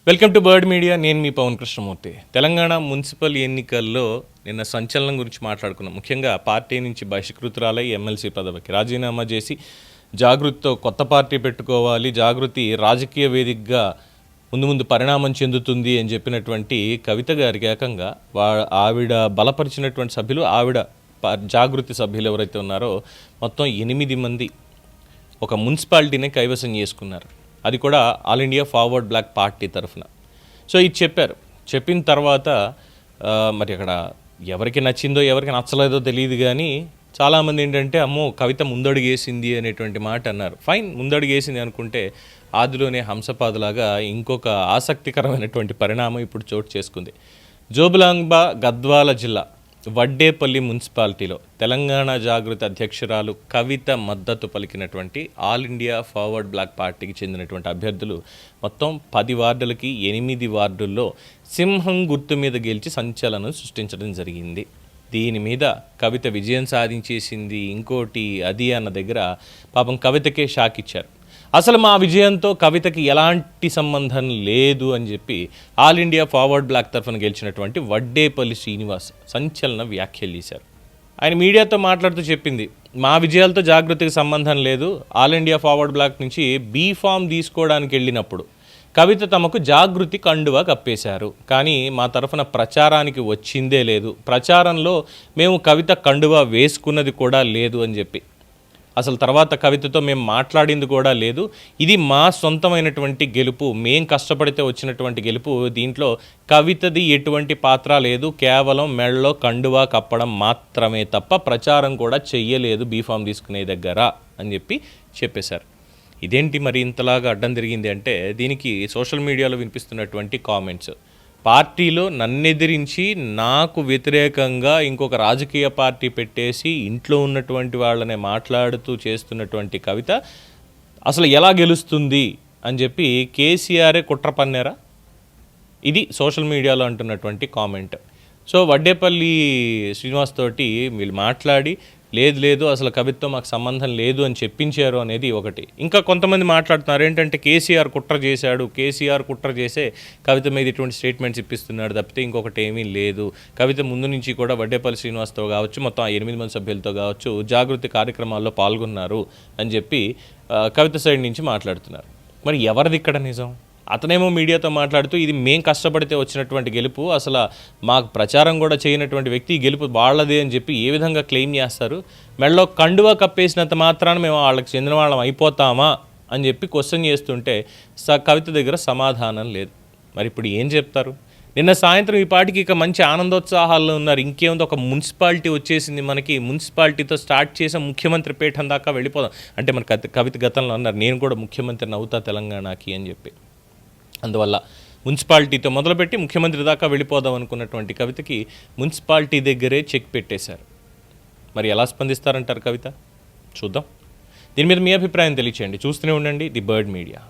Welcome to bird media. నేను మీ Pawan Krishnamurthy. Telangana municipal ఎన్నికల్లో నిన్న సంచలనం గురించి మాట్లాడుకున్నాం. ముఖ్యంగా పార్టీ నుంచి బహిష్కృతురాలై ఎమ్మెల్సీ పదవికి రాజీనామా చేసి జాగృతితో కొత్త పార్టీ పెట్టుకోవాలి, జాగృతి రాజకీయ వేదికగా ముందు పరిణామం చెందుతుంది అని చెప్పినటువంటి కవిత గారికి ఏకంగా ఆవిడ బలపరిచినటువంటి సభ్యులు, ఆవిడ జాగృతి సభ్యులు ఎవరైతే ఉన్నారో మొత్తం 8 మంది ఒక మున్సిపాలిటీని కైవసం చేసుకున్నారు. అది కూడా all India forward bloc party తరఫున. సో ఇది చెప్పారు. చెప్పిన తర్వాత మరి అక్కడ ఎవరికి నచ్చిందో ఎవరికి నచ్చలేదో తెలియదు, కానీ చాలామంది ఏంటంటే అమ్మో కవిత ముందడుగేసింది అనేటువంటి మాట అన్నారు. ఫైన్, ముందడుగేసింది అనుకుంటే ఆదిలోనే హంసపాదులాగా ఇంకొక ఆసక్తికరమైనటువంటి పరిణామం ఇప్పుడు చోటు చేసుకుంది. జోబులాంబ గద్వాల జిల్లా వడ్డేపల్లి మున్సిపాలిటీలో తెలంగాణ జాగృతి అధ్యక్షురాలు కవిత మద్దతు పలికినటువంటి ఆల్ ఇండియా ఫార్వర్డ్ బ్లాక్ పార్టీకి చెందినటువంటి అభ్యర్థులు మొత్తం 10 వార్డులకి 8 వార్డుల్లో సింహం గుర్తు మీద గెలిచి సంచలనం సృష్టించడం జరిగింది. దీని మీద కవిత విజయం సాధించేసింది, ఇంకోటి అది అన్న దగ్గర పాపం కవితకే షాక్ ఇచ్చారు. అసలు మా విజయంతో కవితకి ఎలాంటి సంబంధం లేదు అని చెప్పి ఆల్ ఇండియా ఫార్వర్డ్ బ్లాక్ తరఫున గెలిచినటువంటి వడ్డేపల్లి శ్రీనివాస్ సంచలన వ్యాఖ్యలు చేశారు. ఆయన మీడియాతో మాట్లాడుతూ చెప్పింది, మా విజయాలతో జాగృతికి సంబంధం లేదు. ఆల్ ఇండియా ఫార్వర్డ్ బ్లాక్ నుంచి బీ ఫామ్ తీసుకోవడానికి వెళ్ళినప్పుడు కవిత తమకు జాగృతి కండువా కప్పేశారు, కానీ మా తరఫున ప్రచారానికి వచ్చిందే లేదు, ప్రచారంలో మేము కవిత కండువా వేసుకున్నది కూడా లేదు అని చెప్పి, అసలు తర్వాత కవితతో మేము మాట్లాడింది కూడా లేదు. ఇది మా సొంతమైనటువంటి గెలుపు, మేం కష్టపడితే వచ్చినటువంటి గెలుపు, దీంట్లో కవితది ఎటువంటి పాత్ర లేదు, కేవలం మెడలో కండువా కప్పడం మాత్రమే తప్ప ప్రచారం కూడా చెయ్యలేదు బీఫామ్ తీసుకునే దగ్గర అని చెప్పేశారు. ఇదేంటి మరి ఇంతలాగా అడ్డం తిరిగింది అంటే దీనికి సోషల్ మీడియాలో వినిపిస్తున్నటువంటి కామెంట్స్, పార్టీలో నన్నెదిరించి నాకు వ్యతిరేకంగా ఇంకొక రాజకీయ పార్టీ పెట్టేసి ఇంట్లో ఉన్నటువంటి వాళ్ళనే మాట్లాడుతూ చేస్తున్నటువంటి కవిత అసలు ఎలా గెలుస్తుంది అని చెప్పి కేసీఆరే కుట్ర పన్నారా? ఇది సోషల్ మీడియాలో అంటున్నటువంటి కామెంట్. సో వడ్డేపల్లి శ్రీనివాస్ తోటి వీళ్ళు మాట్లాడి లేదు అసలు కవితతో మాకు సంబంధం లేదు అని చెప్పించారు అనేది ఒకటి. ఇంకా కొంతమంది మాట్లాడుతున్నారు ఏంటంటే కేసీఆర్ కుట్ర చేసే కవిత మీద ఇటువంటి స్టేట్మెంట్స్ ఇప్పిస్తున్నాడు తప్పితే ఇంకొకటి ఏమీ లేదు. కవిత ముందు నుంచి కూడా వడ్డేపల్లి శ్రీనివాస్తో కావచ్చు, మొత్తం 8 మంది సభ్యులతో కావచ్చు జాగృతి కార్యక్రమాల్లో పాల్గొన్నారు అని చెప్పి కవిత సైడ్ నుంచి మాట్లాడుతున్నారు. మరి ఎవరిది ఇక్కడ నిజం? అతనేమో మీడియాతో మాట్లాడుతూ ఇది మేం కష్టపడితే వచ్చినటువంటి గెలుపు, అసలు మాకు ప్రచారం కూడా చేయనటువంటి వ్యక్తి ఈ గెలుపు వాళ్ళదే అని చెప్పి ఏ విధంగా క్లెయిమ్ చేస్తారు? మెడలో కండువా కప్పేసినంత మాత్రాన మేము వాళ్ళకి చెందిన వాళ్ళం అయిపోతామా అని చెప్పి క్వశ్చన్ చేస్తుంటే కవిత దగ్గర సమాధానం లేదు. మరి ఇప్పుడు ఏం చెప్తారు? నిన్న సాయంత్రం ఈ పాటికి ఇక మంచి ఆనందోత్సాహాల్లో ఉన్నారు. ఇంకేముంది, ఒక మున్సిపాలిటీ వచ్చేసింది మనకి, మున్సిపాలిటీతో స్టార్ట్ చేసే ముఖ్యమంత్రి పీఠం దాకా వెళ్ళిపోదాం అంటే మన కవిత గతంలో అన్నారు నేను కూడా ముఖ్యమంత్రిని అవుతా తెలంగాణకి అని చెప్పి. అందువల్ల మున్సిపాలిటీతో మొదలుపెట్టి ముఖ్యమంత్రి దాకా వెళ్ళిపోదాం అనుకున్నటువంటి కవితకి మున్సిపాలిటీ దగ్గరే చెక్ పెట్టేశారు. మరి ఎలా స్పందిస్తారంటారు కవిత? చూద్దాం. దీని మీద మీ అభిప్రాయం తెలియచేయండి. చూస్తూనే ఉండండి ది బర్డ్ మీడియా.